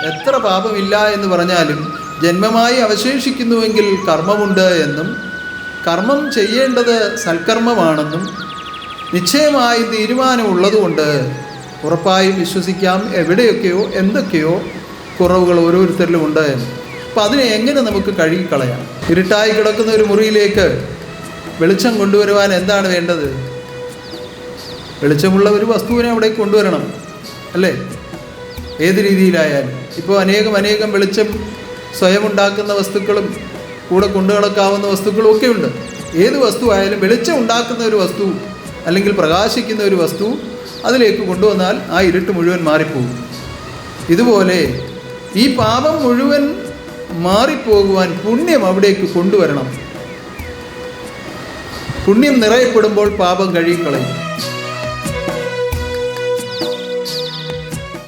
എത്ര പാപമില്ല എന്ന് പറഞ്ഞാലും ജന്മമായി അവശേഷിക്കുന്നുവെങ്കിൽ കർമ്മമുണ്ട് എന്നും കർമ്മം ചെയ്യേണ്ടത് സൽക്കർമ്മമാണെന്നും നിശ്ചയമായി തീരുമാനമുള്ളതുകൊണ്ട് ഉറപ്പായും വിശ്വസിക്കാം എവിടെയൊക്കെയോ എന്തൊക്കെയോ കുറവുകൾ ഓരോരുത്തരിലും ഉണ്ട് എന്ന്. അപ്പോൾ അതിനെ എങ്ങനെ നമുക്ക് കഴുകിക്കളയാം? ഇരുട്ടായി കിടക്കുന്ന ഒരു മുറിയിലേക്ക് വെളിച്ചം കൊണ്ടുവരുവാൻ എന്താണ് വേണ്ടത്? വെളിച്ചമുള്ള ഒരു വസ്തുവിനെ അവിടെ കൊണ്ടുവരണം, അല്ലേ? ഏത് രീതിയിലായാലും. ഇപ്പോൾ അനേകം വെളിച്ചം സ്വയം ഉണ്ടാക്കുന്ന വസ്തുക്കളും കൂടെ കൊണ്ടു നടക്കാവുന്ന വസ്തുക്കളും ഒക്കെ ഉണ്ട്. ഏത് വസ്തു ആയാലും വെളിച്ചം ഉണ്ടാക്കുന്ന ഒരു വസ്തു അല്ലെങ്കിൽ പ്രകാശിക്കുന്ന ഒരു വസ്തു അതിലേക്ക് കൊണ്ടുവന്നാൽ ആ ഇരുട്ട് മുഴുവൻ മാറിപ്പോകും. ഇതുപോലെ ഈ പാപം മുഴുവൻ മാറിപ്പോകുവാൻ പുണ്യം അവിടേക്ക് കൊണ്ടുവരണം. പുണ്യം നിറയപ്പെടുമ്പോൾ പാപം കഴുകിക്കളയും.